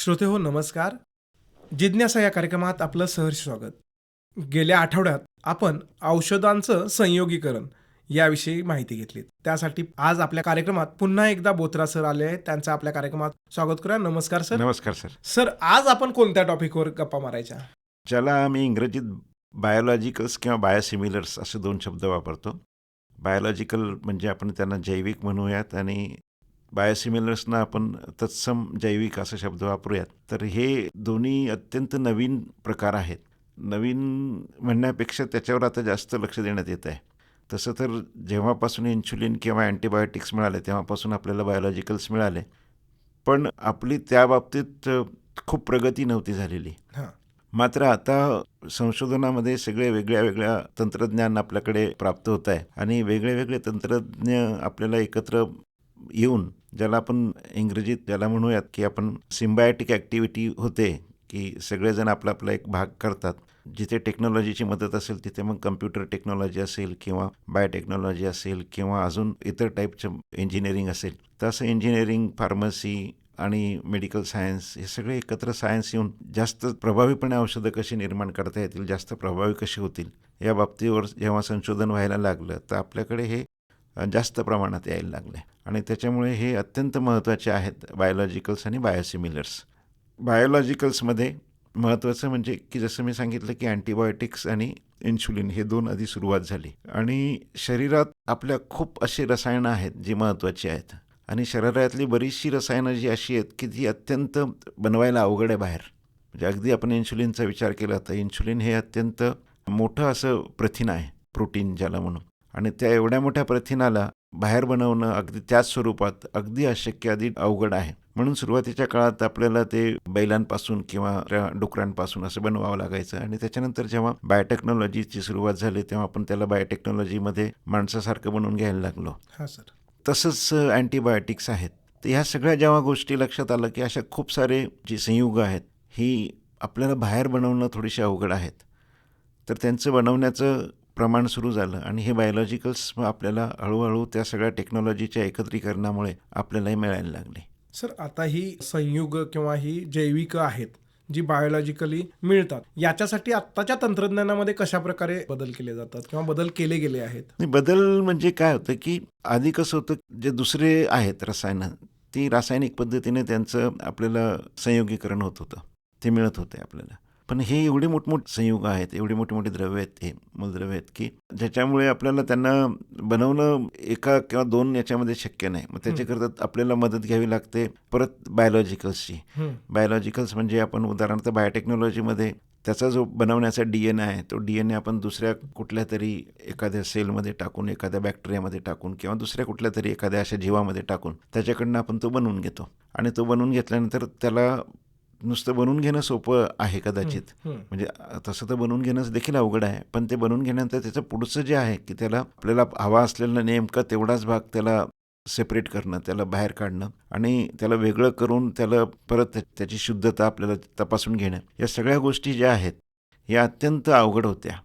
श्रोते हो नमस्कार. जिज्ञासा या कार्यक्रमात आपलं सहर्ष स्वागत. गेल्या आठवड्यात आपण औषधांचं संयोगीकरण याविषयी माहिती घेतली. त्यासाठी आज आपल्या कार्यक्रमात पुन्हा एकदा बोथरा सर आले आहेत. त्यांचं आपल्या कार्यक्रमात स्वागत करूया. नमस्कार सर. नमस्कार सर. सर आज आपण कोणत्या टॉपिकवर गप्पा मारायच्या? ज्याला आम्ही इंग्रजीत बायोलॉजिकल्स किंवा बायोसिमिलर्स असे 2 शब्द वापरतो. बायोलॉजिकल म्हणजे आपण त्यांना जैविक म्हणूयात आणि बायोसिमिलर्सना आपण तत्सम जैविक असा शब्द वापरूयात. तर हे दोन्ही अत्यंत नवीन प्रकार आहेत. नवीन म्हणण्यापेक्षा त्याच्यावर आता जास्त लक्ष देण्यात येत आहे. तसं तर जेव्हापासून इन्शुलिन किंवा अँटीबायोटिक्स मिळाले तेव्हापासून आपल्याला बायोलॉजिकल्स मिळाले. पण आपली त्या बाबतीत खूप प्रगती नव्हती झालेली. हां. मात्र आता संशोधनामध्ये सगळे वेगळ्या वेगळ्या तंत्रज्ञान आपल्याकडे प्राप्त होत आहे आणि वेगळे वेगळे तंत्रज्ञ आपल्याला एकत्र येऊन ज्याला आपण इंग्रजीत ज्याला म्हणूयात की आपण सिम्बायोटिक ॲक्टिव्हिटी होते, की सगळेजण आपला आपला एक भाग करतात. जिथे टेक्नॉलॉजीची मदत असेल तिथे मग कम्प्युटर टेक्नॉलॉजी असेल किंवा बायोटेक्नॉलॉजी असेल किंवा अजून इतर टाईपचं इंजिनिअरिंग असेल. तसं इंजिनिअरिंग, फार्मसी आणि मेडिकल सायन्स हे सगळे एकत्र सायन्स येऊन जास्त प्रभावीपणे औषधं कशी निर्माण करता येतील, जास्त प्रभावी कशी होतील या बाबतीवर जेव्हा संशोधन व्हायला लागलं तर आपल्याकडे हे जास्त प्रमाणात यायला लागले आणि त्याच्यामुळे हे अत्यंत महत्त्वाचे आहेत बायोलॉजिकल्स आणि बायोसिमिलर्स. बायोलॉजिकल्समध्ये महत्त्वाचं म्हणजे की जसं मी सांगितलं की अँटीबायोटिक्स आणि इन्शुलिन हे 2 आधी सुरुवात झाली आणि शरीरात आपल्या खूप अशी रसायनं आहेत जी महत्त्वाची आहेत आणि शरीरातली बरीचशी रसायनं जी अशी आहेत की ती अत्यंत बनवायला अवघड आहे बाहेर. म्हणजे अगदी आपण इन्शुलिनचा विचार केला तर इन्शुलिन हे अत्यंत मोठं असं प्रथिन आहे, प्रोटीन ज्याला म्हणून, आणि त्या एवढ्या मोठ्या प्रथिनाला बाहेर बनवणं अगदी त्याच स्वरूपात अगदी अशक्य, अगदी अवघड आहे. म्हणून सुरुवातीच्या काळात आपल्याला ते बैलांपासून किंवा डुकरांपासून असं बनवावं लागायचं आणि त्याच्यानंतर जेव्हा बायोटेक्नॉलॉजीची सुरुवात झाली तेव्हा आपण त्याला बायोटेक्नॉलॉजीमध्ये माणसासारखं बनवून घ्यायला लागलो. हां सर. तसंच अँटीबायोटिक्स आहेत. तर ह्या सगळ्या जेव्हा गोष्टी लक्षात आलं की अशा खूप सारे जी संयुग आहेत ही आपल्याला बाहेर बनवणं थोडीशी अवघड आहेत. तर त्यांचं बनवण्याचं प्रमाण सुरू झालं आणि हे बायोलॉजिकल्स आपल्याला हळूहळू त्या सगळ्या टेक्नॉलॉजीच्या एकत्रीकरणामुळे आपल्यालाही मिळायला लागले. सर आता ही संयुग किंवा ही जैविक आहेत जी बायोलॉजिकली मिळतात, याच्यासाठी आत्ताच्या तंत्रज्ञानामध्ये कशा प्रकारे बदल केले जातात किंवा बदल केले गेले आहेत? आणि बदल म्हणजे काय होतं की आधी कसं होतं, जे दुसरे आहेत रसायनं ती रासायनिक पद्धतीने त्यांचं आपल्याला संयोगीकरण होत होतं, ते मिळत होते आपल्याला. पण हे एवढे मोठमोठे संयुग आहेत, एवढी मोठी मोठी द्रव्य आहेत, हे मूलद्रव्य आहेत की ज्याच्यामुळे आपल्याला त्यांना बनवणं एका किंवा 2 याच्यामध्ये शक्य नाही. मग त्याच्याकरता आपल्याला मदत घ्यावी लागते परत बायोलॉजिकल्सची. बायोलॉजिकल्स म्हणजे आपण उदाहरणार्थ बायोटेक्नॉलॉजीमध्ये त्याचा जो बनवण्याचा DNA आहे तो DNA आपण दुसऱ्या कुठल्या तरी एखाद्या सेलमध्ये टाकून, एखाद्या बॅक्टेरियामध्ये टाकून किंवा दुसऱ्या कुठल्या तरी एखाद्या अशा जीवामध्ये टाकून त्याच्याकडनं आपण तो बनवून घेतो आणि तो बनवून घेतल्यानंतर त्याला नुसतं बनवून घेणं सोपं आहे कदाचित, म्हणजे तसं तर बनवून घेणं देखील अवघड आहे, पण ते बनवून घेण्यानंतर त्याचं पुढचं जे आहे की त्याला आपल्याला हवा असलेला नेमका तेवढाच भाग त्याला सेपरेट करणं, त्याला बाहेर काढणं आणि त्याला वेगळं करून त्याला परत त्याची शुद्धता आपल्याला तपासून घेणं, या सगळ्या गोष्टी ज्या आहेत या अत्यंत अवघड होत्या.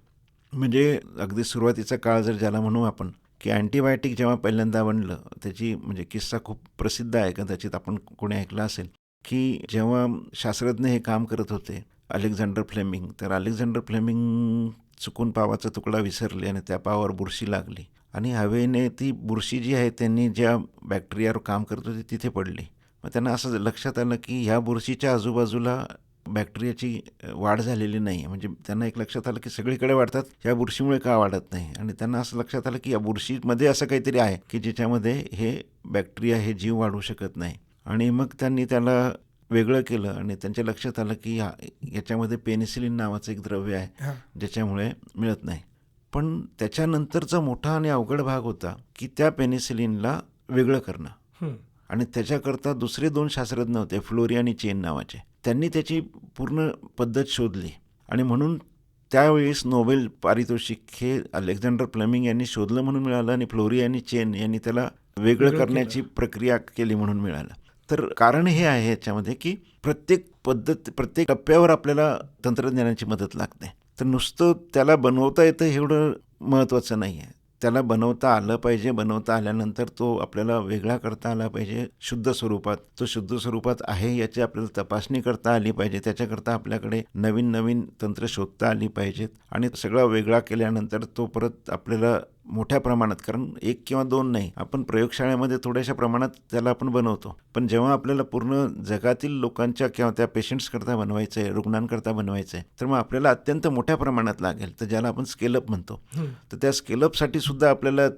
म्हणजे अगदी सुरुवातीचा काळ जर ज्याला म्हणू आपण की अँटीबायोटिक जेव्हा पहिल्यांदा बनलं त्याची म्हणजे किस्सा खूप प्रसिद्ध आहे, कदाचित आपण कोणी ऐकला असेल की जेव्हा शास्त्रज्ञ हे काम करत होते अलेक्झांडर फ्लेमिंग, तर अलेक्झांडर फ्लेमिंग चुकून पावाचा तुकडा विसरले आणि त्या पावावर बुरशी लागली आणि हवेने ती बुरशी जी आहे त्यांनी ज्या बॅक्टेरियावर काम करत होते तिथे पडली. मग त्यांना असं लक्षात आलं की ह्या बुरशीच्या आजूबाजूला बॅक्टेरियाची वाढ झालेली नाही. म्हणजे त्यांना एक लक्षात आलं की सगळीकडे वाढतात, ह्या बुरशीमुळे का वाढत नाही, आणि त्यांना असं लक्षात आलं की या बुरशीमध्ये असं काहीतरी आहे की ज्याच्यामध्ये हे बॅक्टेरिया हे जीव वाढवू शकत नाही. आणि मग त्यांनी त्याला वेगळं केलं आणि त्यांच्या लक्षात आलं की याच्यामध्ये पेनिसिलिन नावाचं एक द्रव्य आहे ज्याच्यामुळे मिळत नाही. पण त्याच्यानंतरचा मोठा आणि अवघड भाग होता की त्या पेनिसिलिनला वेगळं करणं, आणि त्याच्याकरता दुसरे 2 शास्त्रज्ञ होते, फ्लोरी आणि चेन नावाचे. त्यांनी त्याची पूर्ण पद्धत शोधली आणि म्हणून त्यावेळेस नोबेल पारितोषिक हे अलेक्झांडर फ्लेमिंग यांनी शोधलं म्हणून मिळालं आणि फ्लोरी आणि चेन यांनी त्याला वेगळं करण्याची प्रक्रिया केली म्हणून मिळालं. तर कारण हे आहे याच्यामध्ये की प्रत्येक पद्धत, प्रत्येक टप्प्यावर आपल्याला तंत्रज्ञानाची मदत लागते. तर नुसतं त्याला बनवता येतं एवढं महत्त्वाचं नाही आहे, त्याला बनवता आलं पाहिजे. बनवता आल्यानंतर तो आपल्याला वेगळा करता आला पाहिजे शुद्ध स्वरूपात. तो शुद्ध स्वरूपात आहे याची आपल्याला तपासणी करता आली पाहिजे. त्याच्याकरता आपल्याकडे नवीन नवीन तंत्र शोधता आली पाहिजेत आणि सगळा वेगळा केल्यानंतर तो परत आपल्याला मोठ्या प्रमाणात, कारण 1 किंवा 2 नाही, आपण प्रयोगशाळेमध्ये थोड्याशा प्रमाणात त्याला आपण बनवतो. पण जेव्हा आपल्याला पूर्ण जगातील लोकांच्या किंवा त्या पेशंट्सकरता बनवायचं आहे, रुग्णांकरता बनवायचं आहे, तर मग आपल्याला अत्यंत मोठ्या प्रमाणात लागेल. तर ज्याला आपण स्केलअप म्हणतो. तर त्या स्केलअपसाठी सुद्धा आपल्याला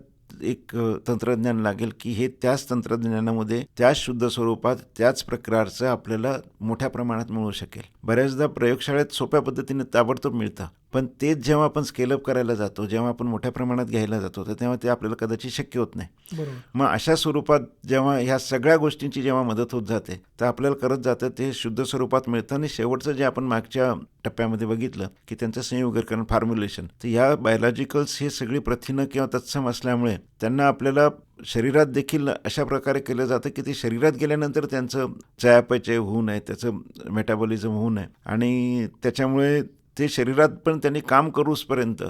एक तंत्रज्ञान लागेल की हे त्याच तंत्रज्ञानामध्ये त्याच शुद्ध स्वरूपात त्याच प्रकारचं आपल्याला मोठ्या प्रमाणात मिळू शकेल. बऱ्याचदा प्रयोगशाळेत सोप्या पद्धतीने ताबडतोब मिळतं, पण तेच जेव्हा आपण स्केलअप करायला जातो, जेव्हा आपण मोठ्या प्रमाणात घ्यायला जातो, तर तेव्हा ते आपल्याला कदाचित शक्य होत नाही. बरोबर. मग अशा स्वरूपात जेव्हा ह्या सगळ्या गोष्टींची जेव्हा मदत होत जाते, तर आपल्याला करत जातं ते शुद्ध स्वरूपात मिळतं. आणि शेवटचं जे आपण मागच्या टप्प्यामध्ये बघितलं की त्यांचं संयुगीकरण, फॉर्म्युलेशन, तर या बायोलॉजिकल्स हे सगळी प्रथिनं किंवा तत्सम असल्यामुळे त्यांना आपल्याला शरीरात देखील अशा प्रकारे केलं जातं की ते शरीरात गेल्यानंतर त्यांचं चयापचय होऊ नये, त्याचं मेटाबॉलिझम होऊ नये आणि त्याच्यामुळे ते शरीरात पण त्यांनी काम करूसपर्यंत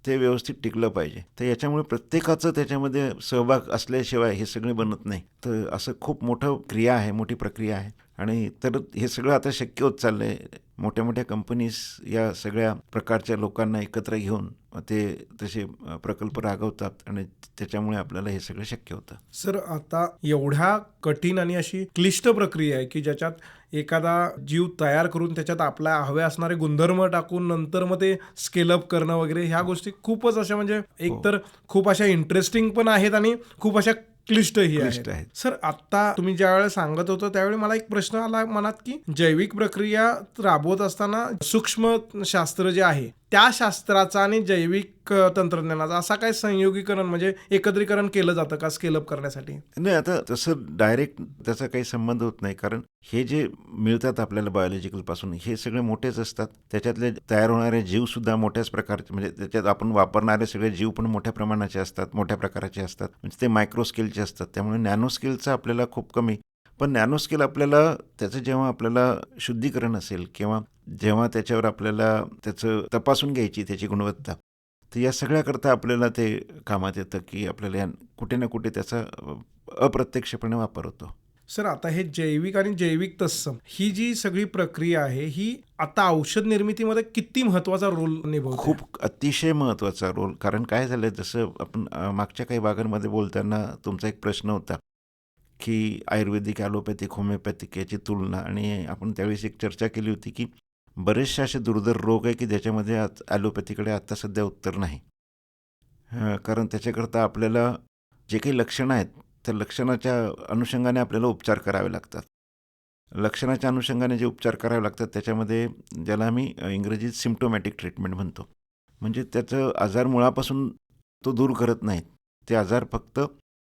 ते व्यवस्थित टिकलं पाहिजे. तर याच्यामुळे प्रत्येकाचं त्याच्यामध्ये सहभाग असल्याशिवाय हे सगळे बनत नाही. तर असं खूप मोठं क्रिया आहे, मोठी प्रक्रिया आहे. आणि तर हे सगळं आता शक्य होत चाललं आहे. मोठ्या मोठ्या कंपनीज या सगळ्या प्रकारच्या लोकांना एकत्र घेऊन ते तसे प्रकल्प राबवतात आणि त्याच्यामुळे आपल्याला हे सगळं शक्य होतं. सर, आता एवढ्या कठीण आणि अशी क्लिष्ट प्रक्रिया आहे की ज्याच्यात एखादा जीव तयार करून त्याच्यात आपल्या हवे असणारे गुणधर्म टाकून नंतर मग ते स्केलअप करणं वगैरे, ह्या गोष्टी खूपच अशा म्हणजे एकतर खूप अशा इंटरेस्टिंग पण आहेत आणि खूप अशा क्लिष्टही क्लिष्ट आहेत. आहेत. सर, आता तुम्ही ज्यावेळेस सांगत होतो त्यावेळी मला एक प्रश्न आला मनात की जैविक प्रक्रिया राबवत असताना सूक्ष्म शास्त्र जे आहे त्या शास्त्राचा आणि जैविक तंत्रज्ञानाचा असा काय संयोगीकरण म्हणजे एकत्रीकरण केलं जातं का स्केलअप करण्यासाठी? नाही, आता तसं डायरेक्ट त्याचा काही संबंध होत नाही, कारण हे जे मिळतात आपल्याला बायोलॉजिकलपासून हे सगळे मोठेच असतात. त्याच्यातले तयार होणारे जीवसुद्धा मोठ्याच प्रकारचे, म्हणजे त्याच्यात आपण वापरणारे सगळे जीव पण मोठ्या प्रमाणाचे असतात, मोठ्या प्रकाराचे असतात, म्हणजे ते मायक्रो स्केलचे असतात. त्यामुळे नॅनो स्केलचं आपल्याला खूप कमी. पण नॅनो स्केल आपल्याला त्याचं जेव्हा आपल्याला शुद्धीकरण असेल किंवा जेव्हा त्याच्यावर आपल्याला त्याचं तपासून घ्यायची त्याची गुणवत्ता, तर या सगळ्याकरता आपल्याला ते कामात येतं की आपल्याला कुठे ना कुठे त्याचा अप्रत्यक्षपणे वापर होतो. सर, आता हे जैविक आणि जैविक तत्सम ही जी सगळी प्रक्रिया आहे ही आता औषध निर्मितीमध्ये किती महत्वाचा रोल निभावते? खूप अतिशय महत्त्वाचा रोल. कारण काय झालं, जसं आपण मागच्या काही भागांमध्ये बोलताना तुमचा एक प्रश्न होता की आयुर्वेदिक, ॲलोपॅथिक, होमिओपॅथिक याची तुलना, आणि आपण त्यावेळेस एक चर्चा केली होती की बरेचसे असे दुर्धर रोग आहे की ज्याच्यामध्ये ॲलोपॅथीकडे आत्ता सध्या उत्तर नाही. कारण त्याच्याकरता आपल्याला जे काही लक्षणं आहेत त्या लक्षणाच्या अनुषंगाने आपल्याला उपचार करावे लागतात. लक्षणाच्या अनुषंगाने जे उपचार करावे लागतात त्याच्यामध्ये ज्याला आम्ही इंग्रजीत सिम्प्टोमॅटिक ट्रीटमेंट म्हणतो. म्हणजे त्याचं आजार मुळापासून तो दूर करत नाहीत. ते आजार फक्त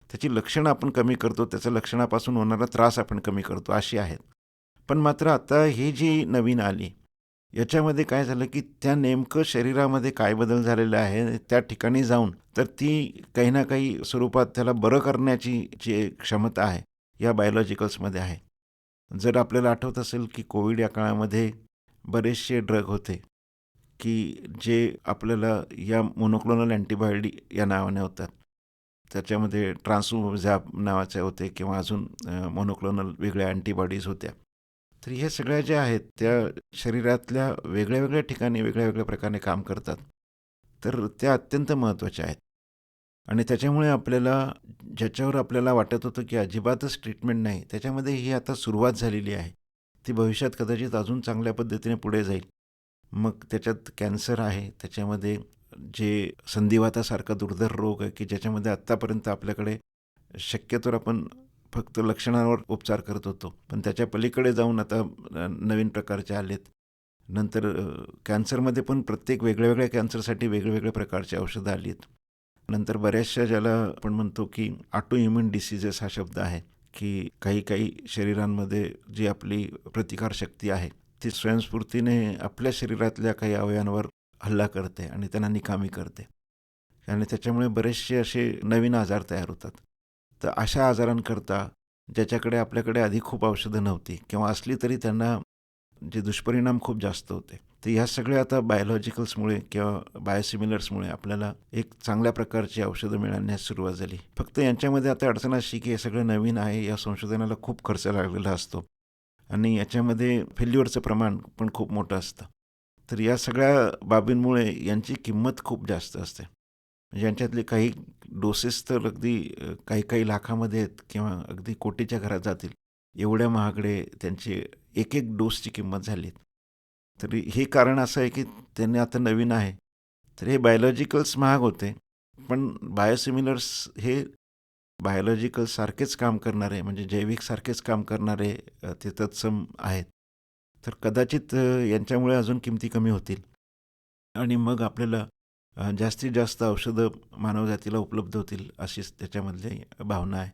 त्याची लक्षणं आपण कमी करतो, त्याच्या लक्षणापासून होणारा त्रास आपण कमी करतो, अशी आहेत. पण मात्र आता ही जी नवीन आली याच्यामध्ये काय झालं की त्या नेमकं शरीरामध्ये काय बदल झालेला आहे त्या ठिकाणी जाऊन तर ती काही ना काही स्वरूपात त्याला बरं करण्याची जी क्षमता आहे या बायोलॉजिकल्समध्ये आहे. जर आपल्याला आठवत असेल की कोविड या काळामध्ये बरेचसे ड्रग होते की जे आपल्याला या मोनोक्लोनल अँटीबॉडी या नावाने होतात. त्याच्यामध्ये ट्रान्सुझॅब नावाचे होते किंवा अजून मोनोक्लोनल वेगळ्या अँटीबॉडीज होत्या. तर हे सगळ्या ज्या आहेत त्या शरीरातल्या वेगळ्या वेगळ्या ठिकाणी वेगळ्या वेगळ्या प्रकारे काम करतात. तर त्या अत्यंत महत्त्वाच्या आहेत. आणि त्याच्यामुळे आपल्याला ज्याच्यावर आपल्याला वाटत होतं की अजिबातच ट्रीटमेंट नाही, त्याच्यामध्ये ही आता सुरुवात झालेली आहे. ती भविष्यात कदाचित अजून चांगल्या पद्धतीने पुढे जाईल. मग त्याच्यात कॅन्सर आहे, त्याच्यामध्ये जे संधिवातासारखा दुर्धर रोग आहे की ज्याच्यामध्ये आत्तापर्यंत आपल्याकडे शक्यतोवर आपण फक्त लक्षणांवर उपचार करत होतो, पण त्याच्या पलीकडे जाऊन आता नवीन प्रकारचे आलेत. नंतर कॅन्सरमध्ये पण प्रत्येक वेगळ्या वेगळ्या कॅन्सरसाठी वेगवेगळ्या प्रकारची औषधं आली आहेत. नंतर बऱ्याचशा ज्याला आपण म्हणतो की ऑटो इम्युन डिसीजेस हा शब्द आहे की काही काही शरीरांमध्ये जी आपली प्रतिकारशक्ती आहे ती स्वयंस्फूर्तीने आपल्या शरीरातल्या काही अवयवांवर हल्ला करते आणि त्यांना निकामी करते आणि त्याच्यामुळे बरेचसे असे नवीन आजार तयार होतात. तर अशा आजारांकरता ज्याच्याकडे आपल्याकडे आधी खूप औषधं नव्हती किंवा असली तरी त्यांना जे दुष्परिणाम खूप जास्त होते, तर ह्या सगळ्या आता बायोलॉजिकल्समुळे किंवा बायोसिमिलर्समुळे आपल्याला एक चांगल्या प्रकारची औषधं मिळण्यास सुरुवात झाली. फक्त यांच्यामध्ये आता अडचण अशी की हे सगळं नवीन आहे, या संशोधनाला खूप खर्च लागलेला असतो आणि याच्यामध्ये फेल्युअरचं प्रमाण पण खूप मोठं असतं. तर या सगळ्या बाबींमुळे यांची किंमत खूप जास्त असते. म्हणजे यांच्यातले काही डोसेस तर अगदी काही काही लाखामध्ये आहेत किंवा अगदी कोटीच्या घरात जातील, एवढ्या महागडे त्यांचे एक एक डोसची किंमत झाली. तर हे कारण असं आहे की त्यांनी आता नवीन आहे, तर हे बायोलॉजिकल्स महाग होते, पण बायोसिमिलर्स हे बायोलॉजिकल सारखेच काम करणारे, म्हणजे जैविक सारखेच काम करणारे ते तत्सम आहेत. तर कदाचित यांच्यामुळे अजून किमती कमी होतील आणि मग आपल्याला जास्तीत जास्त औषधं मानवजातीला उपलब्ध होतील, अशीच त्याच्यामधली भावना आहे.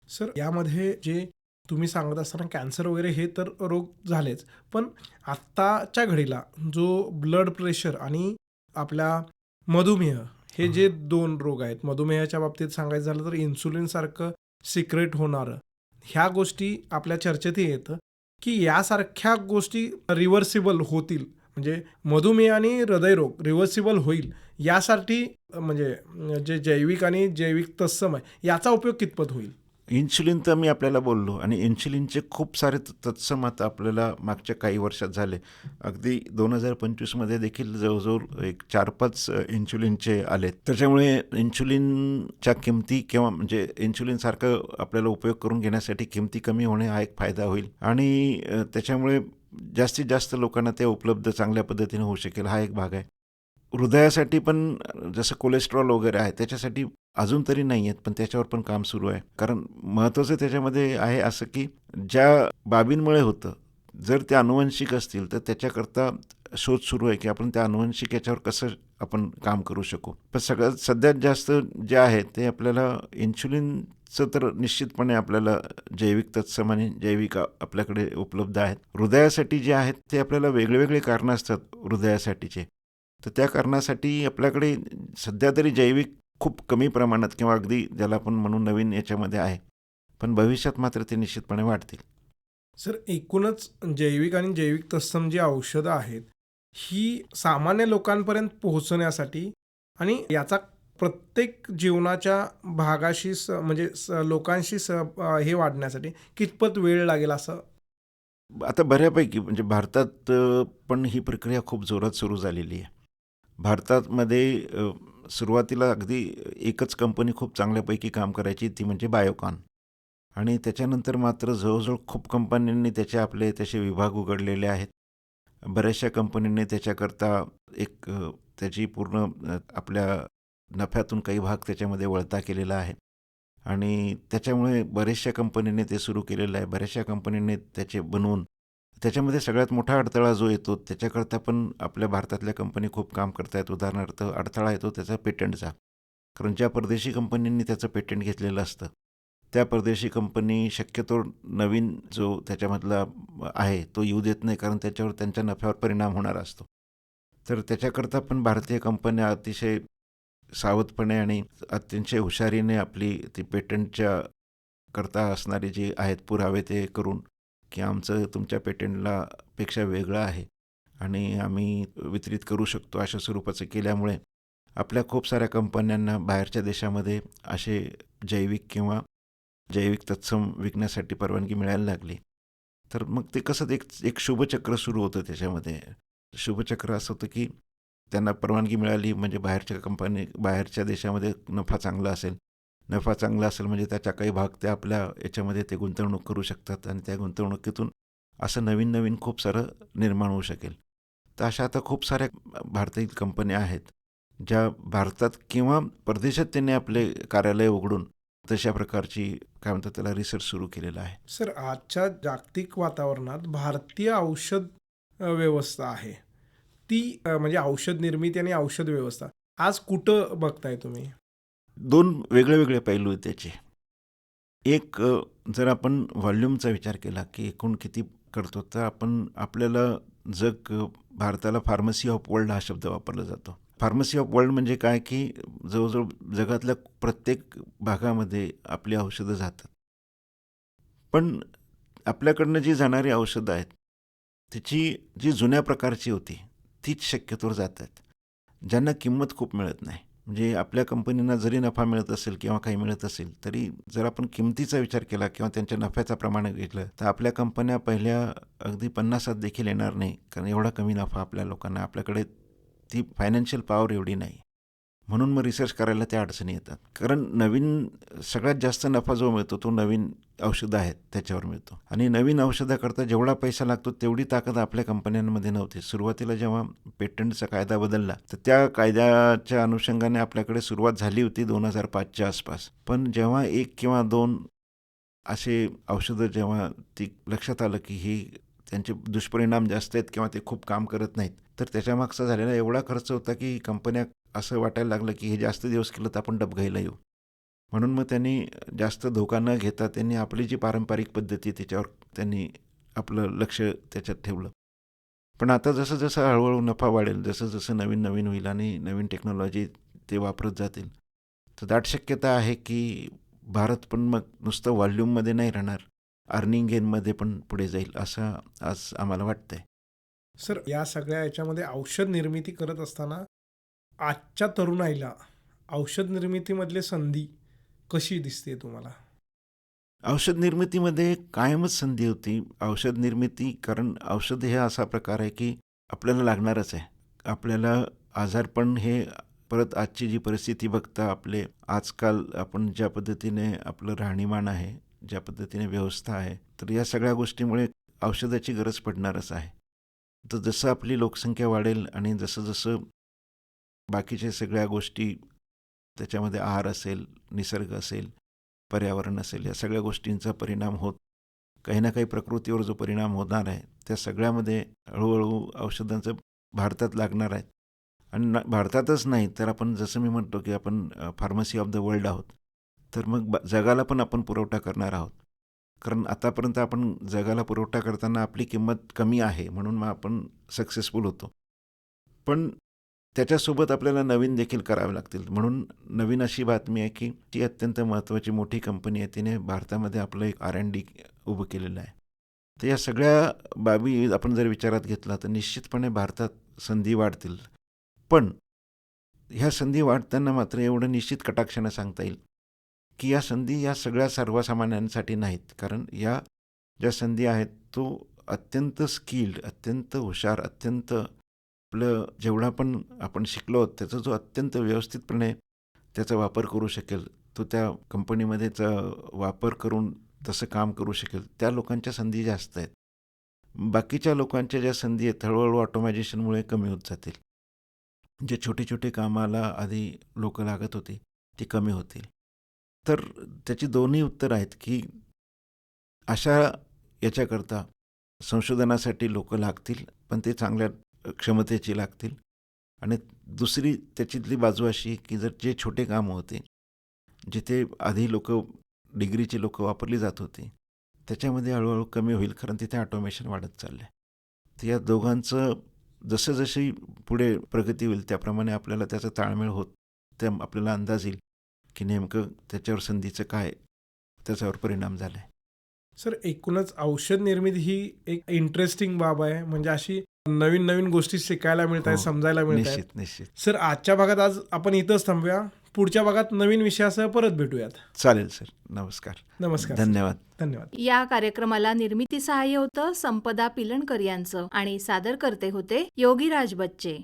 सर, यामध्ये जे तुम्ही सांगत असताना कॅन्सर वगैरे हे तर रोग झालेच, पण आत्ताच्या घडीला जो ब्लड प्रेशर आणि आपला मधुमेह हे जे 2 रोग आहेत, मधुमेहाच्या बाबतीत सांगायचं झालं तर इन्सुलिनसारखं सिक्रेट होणारं, ह्या गोष्टी आपल्या चर्चेतही येतं, की यासारख्या गोष्टी रिव्हर्सिबल होतील, म्हणजे मधुमेह आणि हृदयरोग रिव्हर्सिबल होईल यासाठी म्हणजे जे जैविक आणि जैविक तत्सम आहे याचा उपयोग कितपत होईल? इन्शुलिन तर मी आपल्याला बोललो आणि इन्शुलिनचे खूप सारे तत्सम आता आपल्याला मागच्या काही वर्षात झाले. अगदी 2025मध्ये देखील जवळजवळ एक 4-5 इन्शुलिनचे आलेत. त्याच्यामुळे इन्शुलिनच्या किमती किंवा म्हणजे इन्शुलिनसारखं आपल्याला उपयोग करून घेण्यासाठी किमती कमी होणे हा एक फायदा होईल आणि त्याच्यामुळे जास्तीत जास्त लोकांना ते उपलब्ध चांगल्या पद्धतीने होऊ शकेल, हा एक भाग आहे. हृदयासाठी पण जसं कोलेस्ट्रॉल वगैरे आहे त्याच्यासाठी अजून तरी नाही आहेत, पण त्याच्यावर पण काम सुरू आहे. कारण महत्त्वाचं त्याच्यामध्ये आहे असं की ज्या बाबींमुळे होतं, जर ते अनुवंशिक असतील तर त्याच्याकरता शोध सुरू आहे की आपण त्या अनुवंशिक याच्यावर कसं आपण काम करू शकू. पण सगळ्यात सध्यात जास्त जे आहे ते आपल्याला इन्शुलिनचं तर निश्चितपणे आपल्याला जैविक तत्सम आणि जैविक आपल्याकडे उपलब्ध आहेत. हृदयासाठी जे आहेत ते आपल्याला वेगळे कारणं असतात हृदयासाठीचे. तर त्या कारणासाठी आपल्याकडे सध्या तरी जैविक खूप कमी प्रमाणात किंवा अगदी ज्याला आपण म्हणून नवीन याच्यामध्ये आहे. पण भविष्यात मात्र ते निश्चितपणे वाढतील. सर, एकूणच जैविक आणि जैविक तत्सम जी औषधं आहेत, ही सामान्य लोकांपर्यंत पोहोचण्यासाठी आणि याचा प्रत्येक जीवनाच्या भागाशी म्हणजे लोकांशी हे वाढण्यासाठी कितपत वेळ लागेल असं? आता बऱ्यापैकी म्हणजे भारतात पण ही प्रक्रिया खूप जोरात सुरू झालेली आहे. भारतामध्ये सुरुवातीला अगदी एकच कंपनी खूप चांगल्यापैकी काम करायची, ती म्हणजे बायोकॉन. आणि त्याच्यानंतर मात्र जवळजवळ खूप कंपन्यांनी त्याचे आपले तसे विभाग उघडलेले आहेत. बऱ्याचशा कंपन्यांनी त्याच्याकरता एक त्याची पूर्ण आपल्या नफ्यातून काही भाग त्याच्यामध्ये वळता केलेला आहे आणि त्याच्यामुळे बऱ्याचशा कंपन्यांनी ते सुरू केलेलं आहे. बऱ्याचशा कंपन्यांनी त्याचे बनवून त्याच्यामध्ये सगळ्यात मोठा अडथळा जो येतो त्याच्याकरता पण आपल्या भारतातल्या कंपनी खूप काम करतायत. उदाहरणार्थ अडथळा येतो त्याचा पेटंटचा. कारण ज्या परदेशी कंपनींनी त्याचं पेटंट घेतलेलं असतं, त्या परदेशी कंपनी शक्यतो नवीन जो त्याच्यामधला आहे तो येऊ देत नाही, कारण त्याच्यावर त्यांच्या नफ्यावर परिणाम होणार असतो. तर त्याच्याकरता पण भारतीय कंपन्या अतिशय सावधपणे आणि अतिशय हुशारीने आपली ती पेटंटच्या करता असणारे जे आहेत पुरावे ते करून, की आमचं तुमच्या पेटंटला पेक्षा वेगळं आहे आणि आम्ही वितरित करू शकतो अशा स्वरूपाचं केल्यामुळे आपल्या खूप साऱ्या कंपन्यांना बाहेरच्या देशामध्ये असे जैविक किंवा जैविक तत्सम विकण्यासाठी परवानगी मिळायला लागली. तर मग ते कसं एक एक शुभचक्र सुरू होतं त्याच्यामध्ये. शुभचक्र असं होतं की त्यांना परवानगी मिळाली म्हणजे बाहेरच्या देशामध्ये नफा चांगला असेल. नफा चांगला असेल म्हणजे त्याचा काही भाग ते आपल्या याच्यामध्ये ते गुंतवणूक करू शकतात आणि त्या गुंतवणुकीतून असं नवीन खूप सारं निर्माण होऊ शकेल. तर अशा आता खूप साऱ्या भारतीय कंपन्या आहेत, ज्या भारतात किंवा परदेशात त्यांनी आपले कार्यालय उघडून तशा प्रकारची काय म्हणतात त्याला रिसर्च सुरू केलेला आहे. सर, आजच्या जागतिक वातावरणात भारतीय औषध व्यवस्था आहे, ती म्हणजे औषध निर्मिती आणि औषध व्यवस्था आज कुठं बघताय तुम्ही? 2 वेगळे पैलू आहेत त्याचे. एक जर आपण व्हॉल्यूमचा विचार केला, की एकूण किती करतो, तर आपल्याला भारताला फार्मसी ऑफ वर्ल्ड हा शब्द वापरला जातो. फार्मसी ऑफ वर्ल्ड म्हणजे काय, की जवळजवळ जगातल्या प्रत्येक भागामध्ये आपली औषधं जातात. पण आपल्याकडनं जी जाणारी औषधं आहेत, तिची जी जुन्या प्रकारची होती तीच शक्यतोवर जात आहेत, ज्यांना किंमत खूप मिळत नाही. म्हणजे आपल्या कंपनीना जरी नफा मिळत असेल किंवा काही मिळत असेल, तरी जर आपण किमतीचा विचार केला किंवा त्यांच्या नफ्याचा प्रमाण घेतलं, तर आपल्या कंपन्या पहिल्या अगदी 50त देखील येणार नाही, कारण एवढा कमी नफा आपल्या लोकांना, आपल्याकडे ती फायनान्शियल पॉवर एवढी नाही. म्हणून मग रिसर्च करायला त्या अडचणी येतात. कारण नवीन सगळ्यात जास्त नफा जो मिळतो तो नवीन औषधं आहेत त्याच्यावर मिळतो, आणि नवीन औषधाकरता जेवढा पैसा लागतो तेवढी ताकद आपल्या कंपन्यांमध्ये नव्हती. सुरुवातीला जेव्हा पेटंटचा कायदा बदलला, तर त्या कायद्याच्या अनुषंगाने आपल्याकडे सुरुवात झाली होती 2005च्या आसपास. पण जेव्हा 1 किंवा 2 असे औषधं जेव्हा ती लक्षात आलं की ही त्यांचे दुष्परिणाम जास्त आहेत किंवा ते खूप काम करत नाहीत, तर त्याच्यामागचा झालेला एवढा खर्च होता की कंपन्या असं वाटायला लागलं की हे जास्त दिवस केलं तर आपण डबघाईला येऊ. म्हणून मग त्यांनी जास्त धोका न घेता त्यांनी आपली जी पारंपरिक पद्धती त्याच्यावर त्यांनी आपलं लक्ष त्याच्यात ठेवलं. पण आता जसं जसं हळूहळू नफा वाढेल, जसं जसं नवीन नवीन होईल आणि नवीन टेक्नॉलॉजी ते वापरत जातील, तर दाट शक्यता आहे की भारत पण मग नुसतं व्हॉल्यूममध्ये नाही राहणार, अर्निंग गेनमध्ये पण पुढे जाईल, असं आज आम्हाला वाटतंय. सर, या सगळ्या याच्यामध्ये औषध निर्मिती करत असताना आजच्या तरुणाईला औषध निर्मितीमधली संधी कशी दिसते तुम्हाला? औषध निर्मितीमध्ये कायमच संधी होती. औषध निर्मिती, कारण औषध हे असा प्रकार आहे की आपल्याला लागणारच आहे. आपल्याला आजारपण हे परत आजची जी परिस्थिती बघता आपले आजकाल आपण ज्या पद्धतीने आपलं राहणीमान आहे, ज्या पद्धतीने व्यवस्था आहे, तर या सगळ्या गोष्टीमुळे औषधाची गरज पडणारच आहे. तर जसं आपली लोकसंख्या वाढेल आणि जसं जसं बाकीच्या सगळ्या गोष्टी त्याच्यामध्ये आहार असेल, निसर्ग असेल, पर्यावरण असेल, या सगळ्या गोष्टींचा परिणाम होत काही ना काही प्रकृतीवर जो परिणाम होणार आहे, त्या सगळ्यामध्ये हळूहळू औषधांचं भारतात लागणार आहेत. आणि भारतातच नाही तर आपण जसं मी म्हणतो की आपण फार्मसी ऑफ द वर्ल्ड आहोत, तर मग जगाला पण आपण पुरवठा करणार आहोत. कारण आतापर्यंत आपण जगाला पुरवठा करताना आपली किंमत कमी आहे म्हणून मग आपण सक्सेसफुल होतो. पण त्याच्यासोबत आपल्याला नवीन देखील करावे लागतील. म्हणून नवीन अशी बातमी आहे की ती अत्यंत महत्त्वाची मोठी कंपनी आहे, तिने भारतामध्ये आपलं एक R&D उभं केलेलं आहे. तर या सगळ्या बाबी आपण जर विचारात घेतला तर निश्चितपणे भारतात संधी वाढतील. पण ह्या संधी वाढताना मात्र एवढं निश्चित कटाक्षानं सांगता येईल की या संधी या सगळ्या सर्वसामान्यांसाठी नाहीत. कारण या ज्या संधी आहेत तो अत्यंत स्किल्ड, अत्यंत हुशार, अत्यंत आपलं जेवढा पण आपण शिकलो आहोत त्याचा जो अत्यंत व्यवस्थितपणे त्याचा वापर करू शकेल, तो त्या कंपनीमध्येचा वापर करून तसं काम करू शकेल, त्या लोकांच्या संधी जास्त आहेत. बाकीच्या लोकांच्या ज्या संधी आहेत हळूहळू ऑटोमायझेशनमुळे कमी होत जातील. जे छोटे छोटे कामाला आधी लोक लागत होती ती कमी होतील. तर त्याची दोन्ही उत्तरं आहेत की अशा याच्याकरता संशोधनासाठी लोक लागतील, पण ते चांगल्या क्षमतेची लागतील. आणि दुसरी त्याच्यातली बाजू अशी की जर जे छोटे कामं होते, जिथे आधी डिग्रीची लोक वापरली जात होती, त्याच्यामध्ये हळूहळू कमी होईल, कारण तिथे ऑटोमेशन वाढत चाललं आहे. तर या दोघांचं जसं जशी पुढे प्रगती होईल त्याप्रमाणे आपल्याला त्याचा ताळमेळ होत त्या आपल्याला अंदाज येईल की नेमकं त्याच्यावर संधीचं काय त्याच्यावर परिणाम झाला आहे. सर, एकूणच औषध निर्मिती ही एक इंटरेस्टिंग बाब आहे. म्हणजे अशी नवीन नवीन गोष्टी शिकायला मिळत आहेत, हो, समजायला मिळत आहेत. निश्चित निश्चित. सर, आजच्या भागात आज आपण इथंच थांबूया. पुढच्या भागात नवीन विषयासह परत भेटूयात. चालेल सर. नमस्कार. नमस्कार सर. धन्यवाद. धन्यवाद. या कार्यक्रमाला निर्मिती सहाय्य होतं संपदा पिलणकर यांचं आणि सादर करते होते योगीराज बच्चे.